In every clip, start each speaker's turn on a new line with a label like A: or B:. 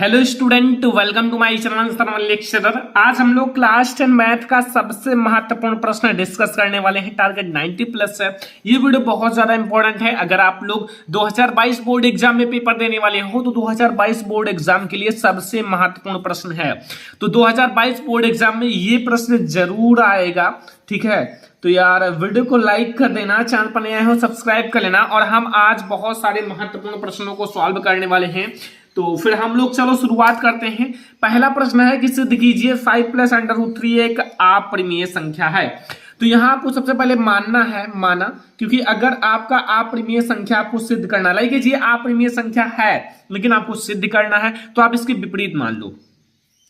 A: Hello student, welcome to my channel lecturer. आज हम लोग क्लास 10 मैथ का सबसे महत्वपूर्ण प्रश्न डिस्कस करने वाले हैं। टारगेट 90 प्लस है। ये वीडियो बहुत ज्यादा इंपॉर्टेंट है। अगर आप लोग 2022 बोर्ड एग्जाम में पेपर देने वाले हो तो 2022 बोर्ड एग्जाम के लिए सबसे महत्वपूर्ण प्रश्न है। तो 2022 बोर्ड एग्जाम में ये प्रश्न जरूर आएगा, ठीक है। तो यार वीडियो को लाइक कर देना, चैनल पर नए हो सब्सक्राइब कर लेना। और हम आज बहुत सारे महत्वपूर्ण प्रश्नों को सॉल्व करने वाले हैं। तो फिर हम लोग चलो शुरुआत करते हैं। पहला प्रश्न है कि सिद्ध कीजिए 5 प्लस अंडर रूट 3 एक अपरिमेय संख्या है। तो यहां आपको सबसे पहले माना, क्योंकि अगर आपका अपरिमेय संख्या आपको सिद्ध करना, लाइक ये अपरिमेय संख्या है लेकिन आपको सिद्ध करना है तो आप इसके विपरीत मान लो।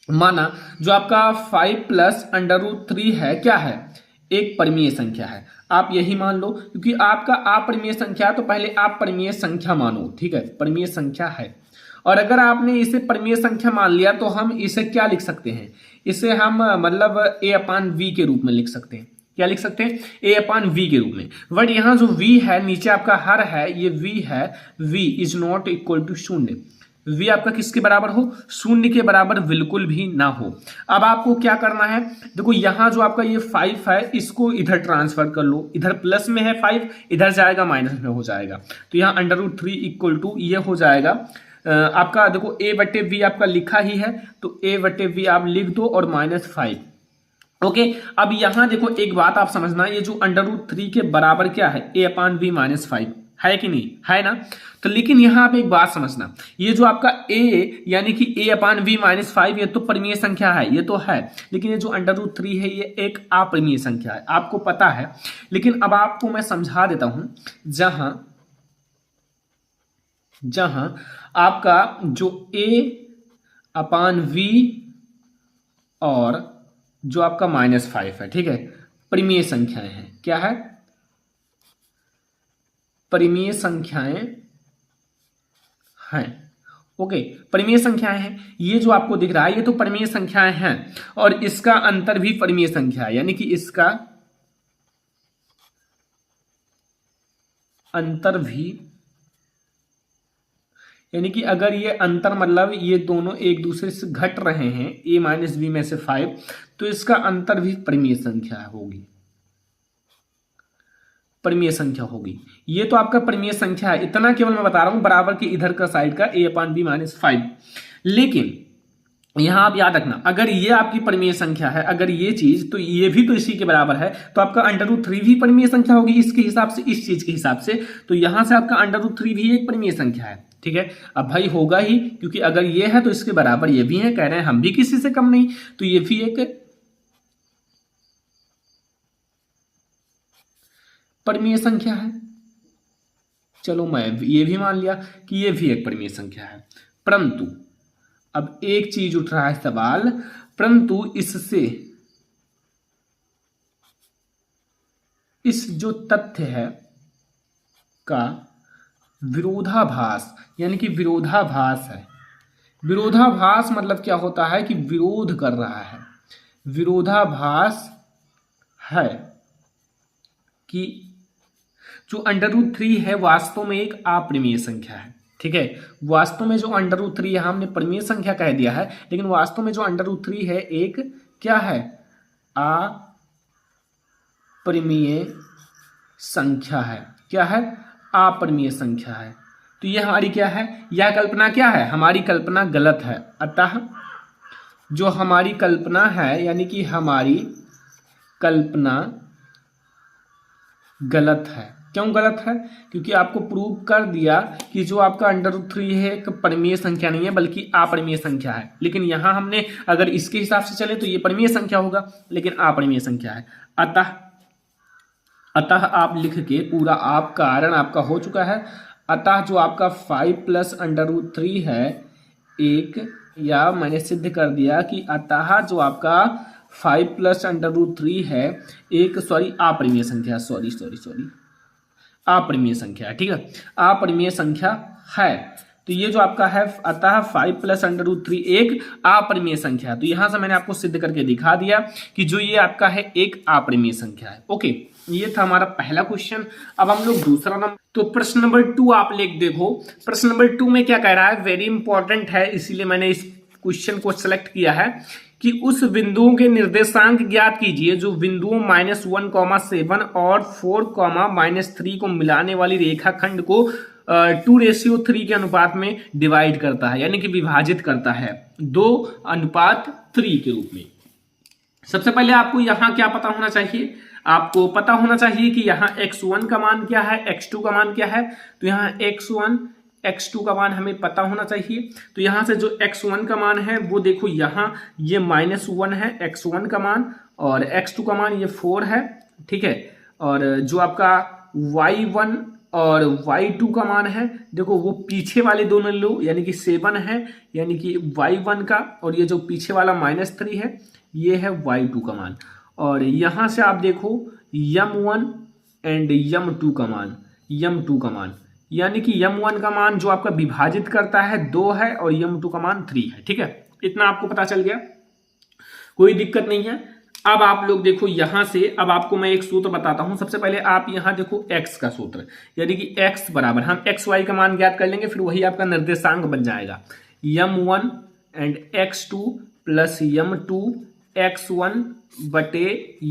A: माना जो आपका 5 प्लस अंडर रूट 3 है, क्या है? एक परिमेय संख्या है। आप यही मान लो, क्योंकि आपका अपरिमेय संख्या, तो पहले आप परिमेय संख्या मानो, ठीक है। परिमेय संख्या है और अगर आपने इसे परिमेय संख्या मान लिया तो हम इसे क्या लिख सकते हैं? इसे हम मतलब a अपान v के रूप में लिख सकते हैं। क्या लिख सकते हैं? a अपान v के रूप में। बट यहाँ जो v है, नीचे आपका हर है, ये v है। v is not equal to शून्य। v आपका किसके बराबर हो? शून्य के बराबर बिल्कुल भी ना हो। अब आपको क्या करना है, देखो यहाँ जो आपका ये 5 है, इसको इधर ट्रांसफर कर लो। इधर प्लस में है 5, इधर जाएगा माइनस में हो जाएगा। तो यहाँ अंडर रूट 3 इक्वल टू ये हो जाएगा आपका, देखो a बटे v आपका लिखा ही है, तो a बटे v आप लिख दो और -5। ओके, अब यहां देखो एक बात आप समझना, ये जो अंडर रूट 3 के बराबर क्या है? a अपान v -5 है कि नहीं? है ना। तो लेकिन यहां आप एक बात समझना, ये जो आपका a यानी कि a अपान v -5 ये तो परिमेय संख्या है, ये तो है। लेकिन ये जो अंडर रूट 3 है ये एक अपरिमेय संख्या है, आपको पता है। लेकिन अब आपको मैं समझा देता हूं, जहां आपका जो a अपान v और जो आपका -5 है, ठीक है, परिमेय संख्याएं हैं। क्या है? परिमेय संख्याएं हैं। ओके, परिमेय संख्याएं हैं। ये जो आपको दिख रहा है ये तो परिमेय संख्याएं हैं और इसका अंतर भी परिमेय संख्या है, यानी कि इसका अंतर भी, यानी कि अगर ये अंतर मतलब ये दोनों एक दूसरे से घट रहे हैं, a माइनस बी में से 5, तो इसका अंतर भी परिमेय संख्या होगी। परिमेय संख्या होगी। ये तो आपका परिमेय संख्या है, इतना केवल मैं बता रहा हूं, बराबर के इधर का साइड का a अपान बी -5। लेकिन यहां आप याद रखना, अगर ये आपकी परिमेय संख्या है, अगर ये चीज, तो ये भी तो इसी के बराबर है, तो आपका अंडर रूट 3 भी परिमेय संख्या होगी इसके हिसाब से, इस चीज के हिसाब से। तो यहां से आपका अंडर रूट 3 भी एक परिमेय संख्या है, ठीक है। अब भाई होगा ही, क्योंकि अगर ये है तो इसके बराबर ये भी है, कह रहे हैं हम भी किसी से कम नहीं, तो ये भी एक परिमेय संख्या है। चलो मैं ये भी मान लिया कि ये भी एक परिमेय संख्या है। परंतु अब एक चीज उठ रहा है सवाल, परंतु इससे इस जो तथ्य है का विरोधाभास, यानी कि विरोधाभास है। विरोधाभास मतलब क्या होता है कि विरोध कर रहा है। विरोधाभास है कि जो अंडर रूट 3 है वास्तव में एक अपरिमेय संख्या है, ठीक है। वास्तव में जो अंडर रूट 3 यहां हमने परिमेय संख्या कह दिया है, लेकिन वास्तव में जो अंडर रूट 3 है एक क्या है? अपरिमेय संख्या है। क्या है? अपरिमेय संख्या है। तो ये हमारी क्या है? यह कल्पना क्या है? हमारी कल्पना गलत है। अतः जो हमारी कल्पना है, यानी कि हमारी कल्पना गलत है। क्यों गलत है? क्योंकि आपको प्रूव कर दिया कि जो आपका अंडर रूट 3 है एक परिमेय संख्या नहीं है बल्कि अपरिमेय संख्या है। लेकिन यहां हमने अगर इसके हिसाब से चले तो ये परिमेय संख्या होगा, लेकिन अपरिमेय संख्या है। अतः आप लिख के पूरा आप कारण आपका हो चुका है। अतः जो आपका 5 प्लस अंडर रूट 3 है एक, या मैंने सिद्ध कर दिया कि अतः जो आपका 5 प्लस अंडर रूट 3 है एक अपरिमेय संख्या, अपरिमेय संख्या है, ठीक है। अपरिमेय संख्या है। तो ये जो आपका है अतः 5 प्लस अंडर रूट 3 एक अपरिमेय संख्या है। तो यहां से मैंने आपको सिद्ध करके दिखा दिया कि जो ये आपका है एक अपरिमेय संख्या है। ओके, ये था हमारा पहला क्वेश्चन। अब हम लोग दूसरा नंबर, तो प्रश्न नंबर 2 आप लेख देखो। प्रश्न नंबर 2 में क्या कह रहा है, वेरी इंपॉर्टेंट है, इसीलिए मैंने इस क्वेश्चन को सेलेक्ट किया है कि उस बिंदुओं के निर्देशांक ज्ञात कीजिए जो बिंदुओं -1,7 और 4,-3 को मिलाने वाली रेखाखंड को 2:3 के अनुपात में डिवाइड करता है, यानी कि विभाजित करता है 2:3 के रूप में। सबसे पहले आपको यहां क्या पता होना चाहिए, आपको पता होना चाहिए कि यहाँ x1 का मान क्या है, x2 का मान क्या है। तो यहाँ x1 x2 का मान हमें पता होना चाहिए। तो यहाँ से जो x1 का मान है वो देखो, यहाँ ये -1 है x1 का मान, और x2 का मान ये 4 है, ठीक है। और जो आपका y1 और y2 का मान है, देखो वो पीछे वाले दोनों लो, यानी कि 7 है, यानी कि y1 का, और ये जो पीछे वाला -3 है ये है y2 का मान। और यहां से आप देखो m1 एंड m2 का मान, m2 का मान, यानी कि m1 का मान जो आपका विभाजित करता है 2 है और m2 का मान 3 है, ठीक है। इतना आपको पता चल गया, कोई दिक्कत नहीं है। अब आप लोग देखो यहां से, अब आपको मैं एक सूत्र बताता हूं। सबसे पहले आप यहां देखो x का सूत्र, यानी कि x बराबर, हम xy का मान ज्ञात कर लेंगे, फिर वही आपका निर्देशांक बन जाएगा m1 and x2 plus m2 x1 बटे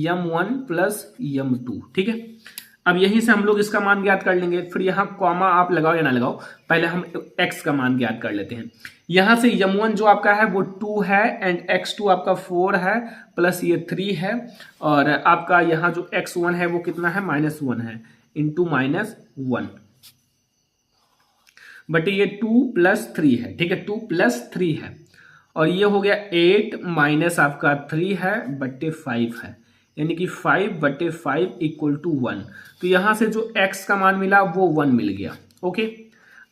A: m1 प्लस m2, ठीक है। अब यहीं से हम लोग इसका मान ज्ञात कर लेंगे, फिर यहाँ कॉमा आप लगाओ या ना लगाओ, पहले हम x का मान ज्ञात कर लेते हैं। यहां से m1 जो आपका है वो 2 है एंड x2 आपका 4 है प्लस ये 3 है, और आपका यहाँ जो x1 है वो कितना है, -1 है, इंटू -1 बटे ये 2 प्लस 3 है, ठीक है, 2 प्लस 3 है, और ये हो गया 8 माइनस आपका 3 है बटे 5 है, यानी कि 5 बटे 5 इक्वल टू 1। तो यहां से जो x का मान मिला वो 1 मिल गया। ओके,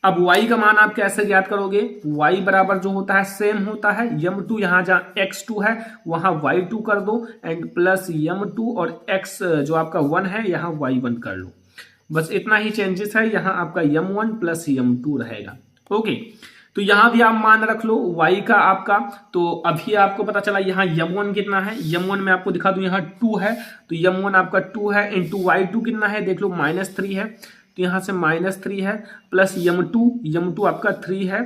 A: अब y का मान आप कैसे ज्ञात करोगे, y बराबर जो होता है सेम होता है m2, यहाँ जहाँ x2 है वहां y2 कर दो एंड प्लस m2, और x जो आपका 1 है यहाँ y1 कर लो, बस इतना ही चेंजेस है। यहाँ आपका m1 प्लस m2 रहेगा। ओके, तो यहां भी आप मान रख लो y का आपका, तो अभी आपको पता चला यहाँ m1 कितना है, m1 में आपको दिखा दूं यहाँ 2 है, तो m1 आपका 2 है इंटू y2 कितना है, देख लो -3 है, तो यहाँ से -3 है प्लस m2 आपका 3 है,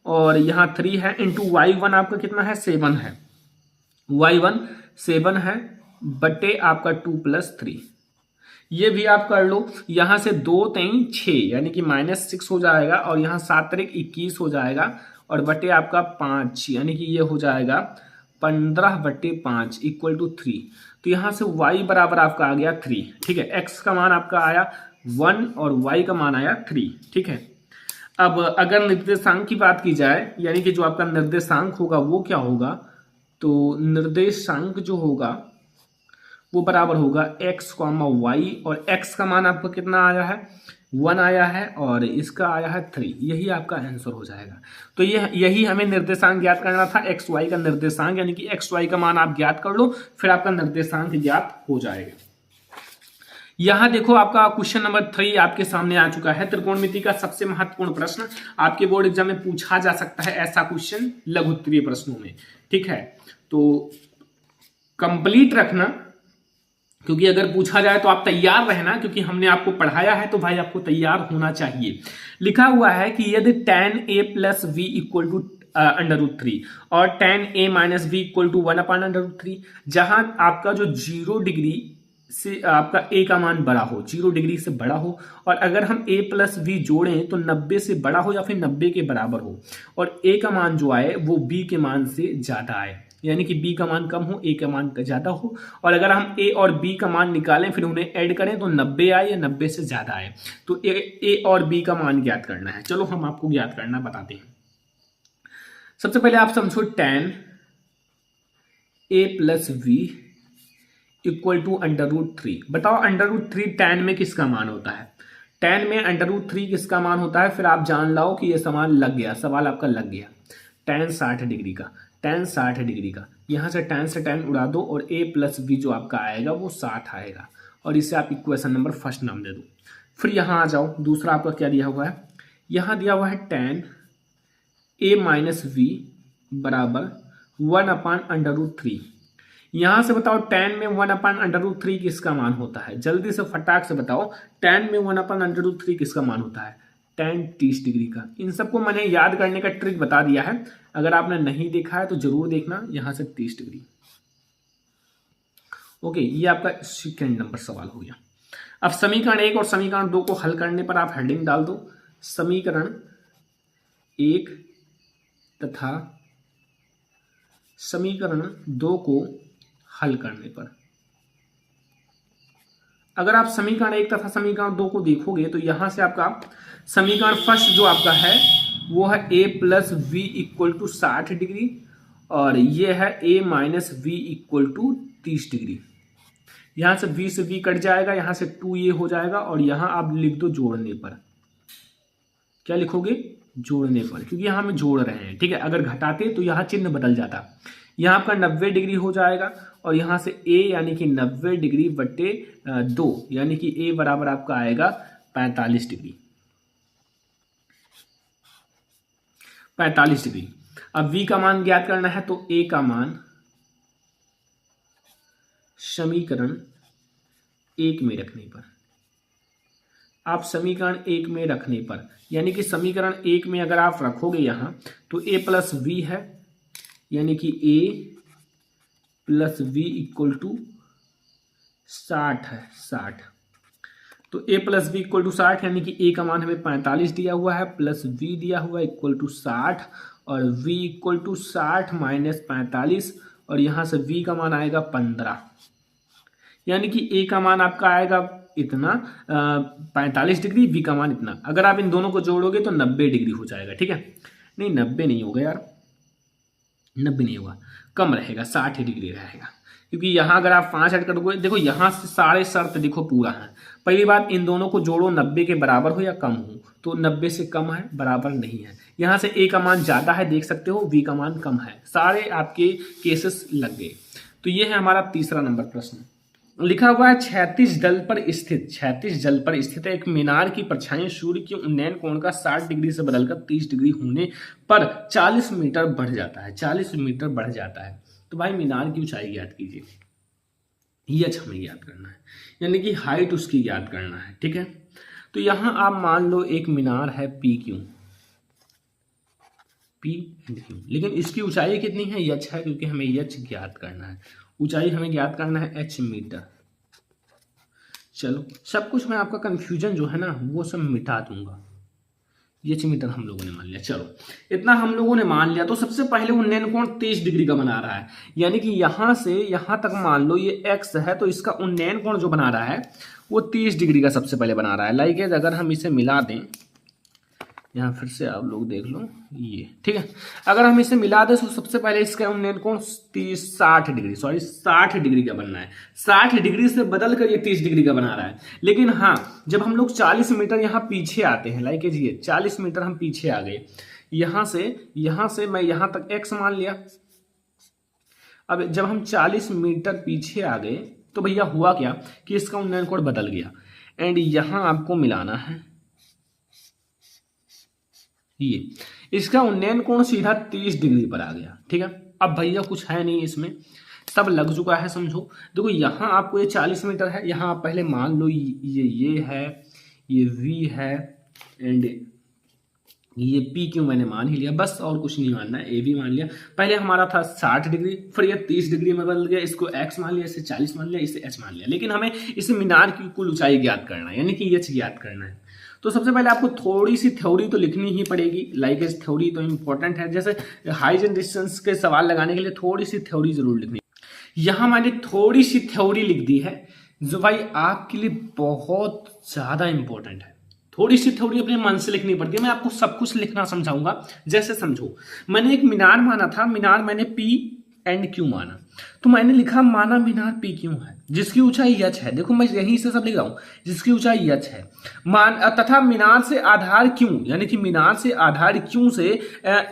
A: और यहाँ 3 है इंटू y1 आपका कितना है, 7 है, y1 7 है बटे आपका 2 प्लस 3, ये भी आप कर लो। यहां से 2 3 6 यानी कि -6 हो जाएगा, और यहाँ 7 3 21 हो जाएगा, और बटे आपका 5 यानी कि ये हो जाएगा 15 बटे 5 इक्वल टू 3। तो यहाँ से y बराबर आपका आ गया 3, ठीक है। x का मान आपका आया 1 और y का मान आया 3, ठीक है। अब अगर निर्देशांक की बात की जाए, यानी कि जो आपका निर्देशांक होगा वो क्या होगा, तो निर्देशांक जो होगा वो बराबर होगा x, y, और x का मान आपको कितना आया है, 1 आया है, और इसका आया है 3, यही आपका आंसर हो जाएगा। तो यही हमें निर्देशांक ज्ञात करना था, x y का निर्देशांक, यानी कि x y का मान आप ज्ञात कर लो, फिर आपका निर्देशांक ज्ञात हो जाएगा। यहां देखो आपका क्वेश्चन नंबर 3 आपके सामने आ चुका है। त्रिकोणमिति का सबसे महत्वपूर्ण प्रश्न, आपके बोर्ड एग्जाम में पूछा जा सकता है ऐसा क्वेश्चन लघु उत्तरीय प्रश्नों में, ठीक है। तो कंप्लीट रखना, क्योंकि अगर पूछा जाए तो आप तैयार रहना, क्योंकि हमने आपको पढ़ाया है तो भाई आपको तैयार होना चाहिए। लिखा हुआ है कि यदि tan a plus v equal to √3 और tan a minus v equal to 1/√3, जहां आपका जो 0 डिग्री से आपका a का मान बड़ा हो, 0 डिग्री से बड़ा हो, और अगर हम a प्लस v जोड़ें तो 90 से बड़ा हो या फिर 90 के बराबर हो, और a का मान जो आए वो b के मान से ज्यादा आए, यानी कि b का मान कम हो, a का मान ज्यादा हो, और अगर हम a और b का मान निकालें फिर उन्हें ऐड करें तो 90 आए या 90 से ज्यादा आए, तो a और b का मान ज्ञात करना है। चलो हम आपको ज्ञात करना बताते हैं। सबसे पहले आप समझो tan a plus v equal to √3। बताओ √3 tan में किसका मान होता है, tan में √3 किसका मान होता है, फिर आप जान लाओ कि ये सवाल लग गया, सवाल आपका लग गया। tan 60 डिग्री का, tan 60 डिग्री का, यहाँ से tan उड़ा दो, और a प्लस v जो आपका आएगा वो 60 आएगा, और इसे आप इक्वेशन नंबर फर्स्ट नाम दे दो। फिर यहाँ आ जाओ, दूसरा आपका क्या दिया हुआ है, यहाँ दिया हुआ है tan ए माइनस वी बराबर 1/√3। यहां से बताओ tan में 1/√3 किसका मान होता है? जल्दी से फटाक से बताओ, tan में 1/√3 किसका मान होता है? tan 30 डिग्री का। इन सबको मैंने याद करने का ट्रिक बता दिया है, अगर आपने नहीं देखा है तो जरूर देखना। यहां से 30 डिग्री। ओके, ये आपका सेकेंड नंबर सवाल हो गया। अब समीकरण 1 और समीकरण 2 को हल करने पर आप हेडिंग डाल दो, समीकरण 1 तथा समीकरण 2 को हल करने पर। अगर आप समीकरण 1 तथा समीकरण 2 को देखोगे तो यहां से आपका समीकरण फर्स्ट जो आपका है वो है a plus V equal to 60 degree और ये है a minus V equal to 30 degree. यहां से v से v कट जाएगा, यहां से 2 ये हो जाएगा और यहां आप लिख दो जोड़ने पर। क्या लिखोगे? जोड़ने पर, क्योंकि यहां हम जोड़ रहे हैं। ठीक है, अगर घटाते तो यहां चिन्ह बदल जाता। यहां आपका 90 डिग्री हो जाएगा और यहां से a यानी कि 90 डिग्री बटे 2 यानी कि a बराबर आपका आएगा 45 डिग्री। 45 डिग्री। अब v का मान ज्ञात करना है तो a का मान समीकरण 1 में रखने पर, आप समीकरण 1 में रखने पर यानी कि समीकरण 1 में अगर आप रखोगे यहां तो a प्लस वी है यानी कि a plus V equal to 60 है, 60। तो a plus V equal to 60 यानी कि a का मान हमें 45 दिया हुआ है प्लस v दिया हुआ है इक्वल टू 60 और v इक्वल टू 60 माइनस 45 और यहां से v का मान आएगा 15 यानी कि a का मान आपका आएगा इतना 45 डिग्री, v का मान इतना। अगर आप इन दोनों को जोड़ोगे तो 90 डिग्री हो जाएगा। ठीक है, नहीं 90 नहीं होगा यार, 90 नहीं होगा, कम रहेगा, 60 डिग्री रहेगा। क्योंकि यहाँ अगर आप 5 ऐड करोगे, देखो यहाँ से सारे शर्त देखो पूरा है। पहली बात, इन दोनों को जोड़ो 90 के बराबर हो या कम हो, तो 90 से कम है, बराबर नहीं है। यहाँ से a का मान ज्यादा है, देख सकते हो, v का मान कम है, सारे आपके केसेस लग गए। तो ये है हमारा तीसरा नंबर प्रश्न। लिखा हुआ है क्षैतिज जल पर स्थित एक मीनार की परछाई सूर्य के उन्नयन कोण का 60 डिग्री से बदलकर 30 डिग्री होने पर 40 मीटर बढ़ जाता है। 40 मीटर बढ़ जाता है तो भाई मीनार की ऊंचाई ज्ञात कीजिए। ये हमें ज्ञात करना है, यानी कि हाइट उसकी ज्ञात करना है। ठीक है, तो यहां आप मान लो एक मीनार है पी एंड क्यू, लेकिन इसकी ऊंचाई कितनी है? h है, क्योंकि हमें h ज्ञात करना है। ऊंचाई हमें ज्ञात करना है h मीटर। चलो, सब कुछ मैं आपका कंफ्यूजन जो है ना वो सब मिटा दूंगा। h मीटर हम लोगों ने मान लिया। चलो, इतना हम लोगों ने मान लिया तो सबसे पहले उन्नयन कोण 30 डिग्री का बना रहा है, यानी कि यहां से यहां तक मान लो ये x है तो इसका उन्नयन कोण जो बना रहा है वो 30 डिग्री का सबसे पहले बना रहा है। लाइक अगर हम इसे मिला दें, यहाँ फिर से आप लोग देख लो ये, ठीक है, अगर हम इसे मिला दें तो सबसे पहले इसका उन्नयन कोण 60 डिग्री का बनना है। 60 डिग्री से बदल कर ये 30 डिग्री का बना रहा है। लेकिन हाँ, जब हम लोग 40 मीटर यहाँ पीछे आते हैं, लाइक ये 40 मीटर हम पीछे आ गए, यहां से मैं यहां तक x मान लिया। अब जब हम 40 मीटर पीछे आ गए तो भैया हुआ क्या कि इसका उन्नयन कोण बदल गया एंड यहां आपको मिलाना है ये, इसका उन्नयन कोण सीधा 30 डिग्री पर आ गया। ठीक है, अब भैया कुछ है नहीं, इसमें सब लग चुका है, समझो। देखो यहाँ आपको ये 40 मीटर है, यहाँ आप पहले मान लो ये है, ये v है एंड ये पी क्यू मैंने मान ही लिया, बस और कुछ नहीं मानना है, ए भी मान लिया। पहले हमारा था 60 डिग्री, फिर ये 30 डिग्री में बदल गया, इसको x मान लिया, इसे 40 मान लिया, इसे h मान लिया। लेकिन हमें इस मीनार की कुल ऊंचाई ज्ञात करना है, यानी कि h ज्ञात करना है। तो सबसे पहले आपको थोड़ी सी थ्योरी तो लिखनी ही पड़ेगी। लाइक थ्योरी तो इंपॉर्टेंट है, जैसे हाइट एंड डिस्टेंस के सवाल लगाने के लिए थोड़ी सी थ्योरी जरूर लिखनी। यहाँ मैंने थोड़ी सी थ्योरी लिख दी है जो भाई आपके लिए बहुत ज्यादा इंपॉर्टेंट है। थोड़ी सी थ्योरी अपने मन से लिखनी पड़ती है, मैं आपको सब कुछ लिखना समझाऊंगा। जैसे समझो, मैंने एक मीनार माना था, मीनार मैंने पी एंड क्यू माना, तो मैंने लिखा माना मीनार पी क्यू है जिसकी ऊंचाई h है। देखो मैं यहीं से सब लिख रहा हूं, जिसकी ऊंचाई h है मान, तथा मीनार से आधार क्यू, यानी कि मीनार से आधार क्यू से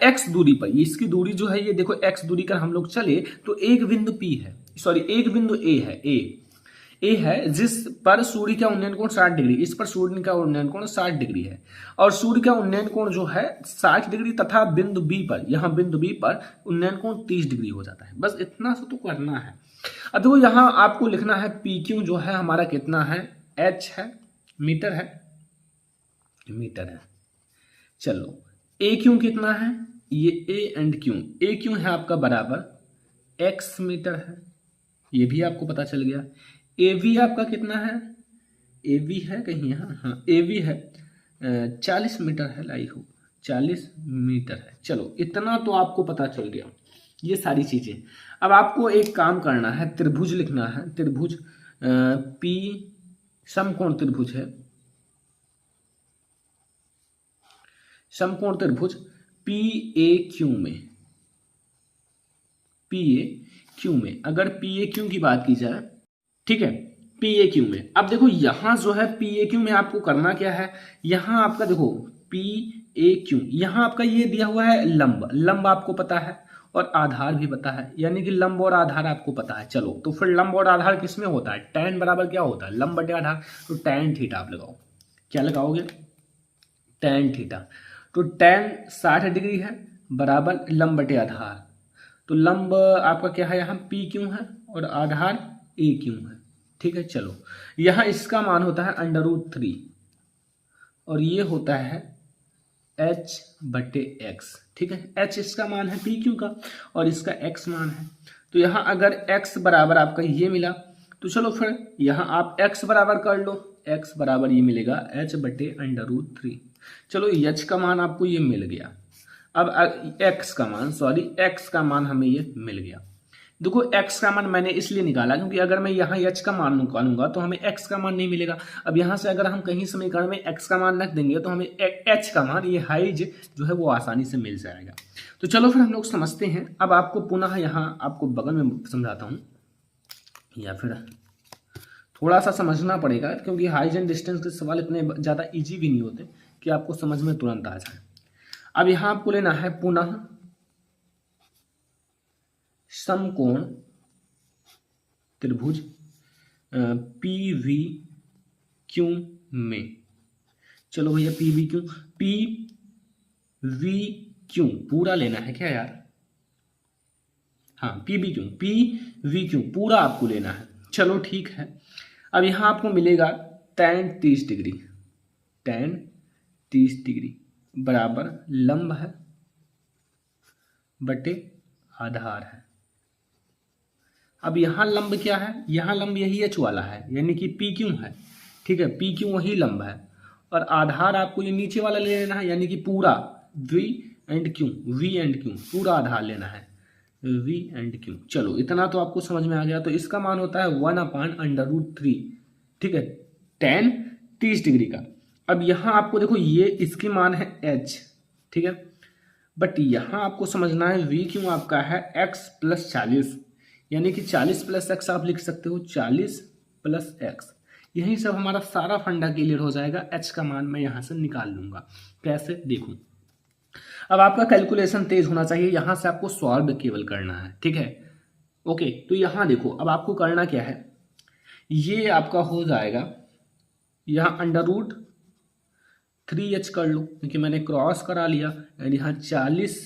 A: x दूरी पर, इसकी दूरी जो है ये देखो x दूरी कर हम लोग चले तो एक बिंदु p है, सॉरी एक बिंदु a है, ए है जिस पर सूर्य का उन्नयन कोण 60 डिग्री, इस पर सूर्य का उन्नयन कोण 60 डिग्री है और सूर्य का उन्नयन कोण जो है 60 डिग्री तथा बिंदु बी पर, यहाँ बिंदु बी पर उन्नयन कोण 30 डिग्री हो जाता है। बस इतना सा तो करना है। अब देखो यहाँ आपको लिखना है पी क्यू जो है हमारा कितना है, एच है, मीटर है, मीटर है। चलो ए क्यू कितना है, ये A and Q, A Q है आपका बराबर एक्स मीटर है, ये भी आपको पता चल गया। ए वी आपका कितना है, ए वी है कहीं यहाँ, हाँ ए वी है 40 मीटर है, लाई हो 40 मीटर है। चलो इतना तो आपको पता चल गया, ये सारी चीजें। अब आपको एक काम करना है, त्रिभुज लिखना है, त्रिभुज पी समकोण त्रिभुज है, समकोण त्रिभुज पी ए क्यू में, पी ए क्यू में, अगर पी ए क्यू की बात की जाए, ठीक है, पी ए क्यू में। अब देखो यहां जो है पी ए क्यू में आपको करना क्या है, यहां आपका देखो पी ए क्यू, यहां आपका ये दिया हुआ है लंब, लंब आपको पता है और आधार भी पता है, यानी कि लंब और आधार आपको पता है। चलो तो फिर लंब और आधार किस में होता है, tan बराबर क्या होता है, लंब बटे आधार, तो tan थीटा आप लगाओ, क्या लगाओगे, tan थीटा। तो tan 60 डिग्री है बराबर लंब बटे आधार, तो लंब आपका क्या है यहाँ पी क्यू है और आधार ए क्यू है, ठीक है। चलो यहाँ इसका मान होता है √3 और ये होता है h बटे एक्स, ठीक है। h इसका मान है पी क्यू का और इसका x मान है, तो यहाँ अगर x बराबर आपका ये मिला तो चलो फिर यहाँ आप x बराबर कर लो, x बराबर ये मिलेगा h बटे √3। चलो h का मान आपको ये मिल गया, अब x का मान, सॉरी x का मान हमें ये मिल गया। देखो x का मान मैंने इसलिए निकाला क्योंकि अगर मैं यहाँ h का मान निकालूंगा तो हमें x का मान नहीं मिलेगा। अब यहाँ से अगर हम कहीं समीकरण में x का मान रख देंगे तो हमें h का मान, ये हाइज जो है वो आसानी से मिल जाएगा। तो चलो फिर हम लोग समझते हैं। अब आपको पुनः यहाँ आपको बगल में समझाता हूँ, या फिर थोड़ा सा समझना पड़ेगा क्योंकि हाइज एंड डिस्टेंस के सवाल इतने ज़्यादा ईजी भी नहीं होते कि आपको समझ में तुरंत आ जाए। अब यहाँ आपको लेना है पुनः समकोण त्रिभुज पी वी क्यू में। चलो भैया P V Q, P V Q पूरा लेना है क्या यार, हाँ P V Q, P V Q पूरा आपको लेना है। चलो ठीक है, अब यहाँ आपको मिलेगा tan 30 डिग्री, tan 30 डिग्री बराबर लंब है बटे आधार है। अब यहाँ लंब क्या है, यहाँ लंब यही h वाला है, यानी कि पी क्यू है, ठीक है, पी क्यू वही लंब है और आधार आपको ये नीचे वाला ले लेना है, यानी कि पूरा v and Q, v and Q पूरा आधार लेना है, v एंड क्यू। चलो इतना तो आपको समझ में आ गया। तो इसका मान होता है 1/√3, ठीक है, tan 30 डिग्री का। अब यहाँ आपको देखो ये इसकी मान है h, ठीक है, बट यहाँ आपको समझना है v क्यू आपका है x + 40, यानी कि 40 + x आप लिख सकते हो, 40 + x। यही सब हमारा सारा फंडा क्लियर हो जाएगा। h का मान मैं यहाँ से निकाल लूंगा, कैसे देखूं। अब आपका कैलकुलेशन तेज होना चाहिए, यहाँ से आपको सॉल्व केवल करना है, ठीक है, ओके। तो यहाँ देखो अब आपको करना क्या है, ये आपका हो जाएगा यहाँ √3h कर लो क्योंकि मैंने क्रॉस करा लिया, यानी यहाँ 40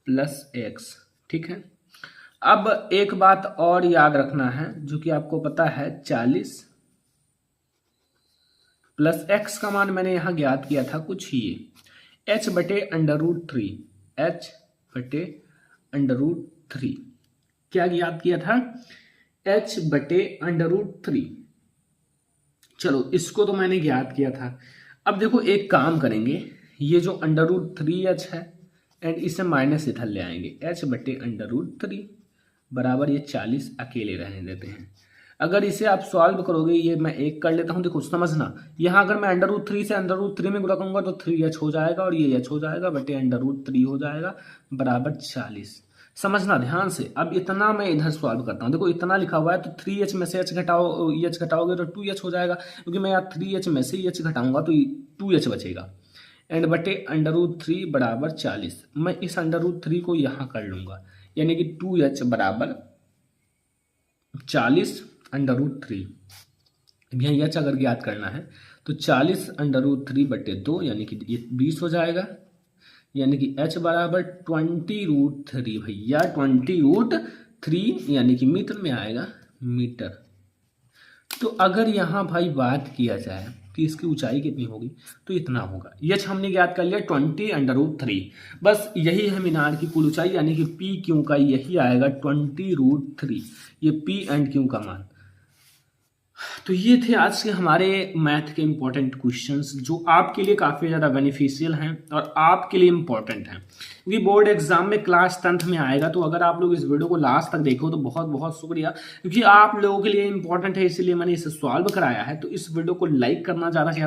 A: + x, ठीक है। अब एक बात और याद रखना है जो कि आपको पता है, 40 + x का मान मैंने यहाँ ज्ञात किया था कुछ ये h बटे √3, h बटे √3 क्या ज्ञात किया था, h बटे √3। चलो इसको तो मैंने ज्ञात किया था। अब देखो एक काम करेंगे, ये जो √3h है एंड इसे माइनस इधर ले आएंगे, h बटे √3 बराबर ये 40 अकेले रहने देते हैं। अगर इसे आप सॉल्व करोगे, ये मैं एक कर लेता हूं, देखो समझना, यहाँ अगर मैं √3 से √3 में गुणा करूंगा तो 3h हो जाएगा और ये h हो जाएगा बटे √3 हो जाएगा बराबर 40। समझना ध्यान से। अब इतना मैं इधर सॉल्व करता हूँ, देखो इतना लिखा हुआ है तो 3h में से h घटाओगे तो 2h हो जाएगा, क्योंकि मैं यहाँ 3h में से h घटाऊंगा तो 2h बचेगा एंड बटे √3 बराबर 40। मैं इस √3 को यहाँ कर लूंगा, यानी कि 2h बराबर 40 √3। यहाँ एच अगर ज्ञात करना है तो 40 √3/2 यानी कि ये 20 हो जाएगा, यानी कि h बराबर 20√3 भैया, 20√3 यानी कि मीटर में आएगा, मीटर। तो अगर यहाँ भाई बात किया जाए कि इसकी ऊंचाई कितनी होगी तो इतना होगा। यह हमने ज्ञात कर लिया 20√3। बस यही है मीनार की कुल ऊंचाई, यानी कि पी क्यू का यही आएगा 20√3, ये पी एंड क्यू का मान। तो ये थे आज के हमारे मैथ के इम्पोर्टेंट क्वेश्चंस जो आपके लिए काफ़ी ज़्यादा बेनिफिशियल हैं और आपके लिए इम्पोर्टेंट हैं, क्योंकि बोर्ड एग्जाम में क्लास 10th में आएगा। तो अगर आप लोग इस वीडियो को लास्ट तक देखो तो बहुत बहुत शुक्रिया, क्योंकि आप लोगों के लिए इम्पोर्टेंट है, इसीलिए मैंने इसे सॉल्व कराया है। तो इस वीडियो को लाइक करना, ज़्यादा से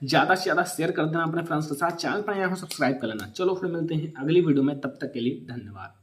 A: ज़्यादा शेयर कर देना अपने फ्रेंड्स के साथ, चैनल पर यहाँ सब्सक्राइब कर लेना। चलो फिर मिलते हैं अगली वीडियो में, तब तक के लिए धन्यवाद।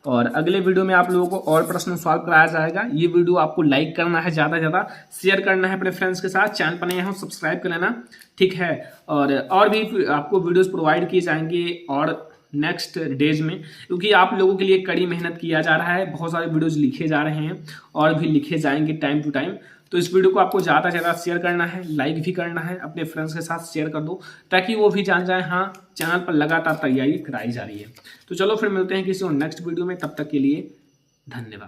A: और अगले वीडियो में आप लोगों को और प्रश्न सॉल्व कराया जाएगा। ये वीडियो आपको लाइक करना है, ज़्यादा से ज़्यादा शेयर करना है अपने फ्रेंड्स के साथ, चैनल पर नए हो सब्सक्राइब कर लेना, ठीक है। और भी आपको वीडियोस प्रोवाइड किए जाएंगे और नेक्स्ट डेज में, क्योंकि आप लोगों के लिए कड़ी मेहनत किया जा रहा है, बहुत सारे वीडियोज लिखे जा रहे हैं और भी लिखे जाएंगे टाइम टू टाइम। तो इस वीडियो को आपको ज़्यादा से ज़्यादा शेयर करना है, लाइक भी करना है, अपने फ्रेंड्स के साथ शेयर कर दो ताकि वो भी जान जाए हाँ चैनल पर लगातार तैयारी कराई जा रही है। तो चलो फिर मिलते हैं किसी और नेक्स्ट वीडियो में, तब तक के लिए धन्यवाद।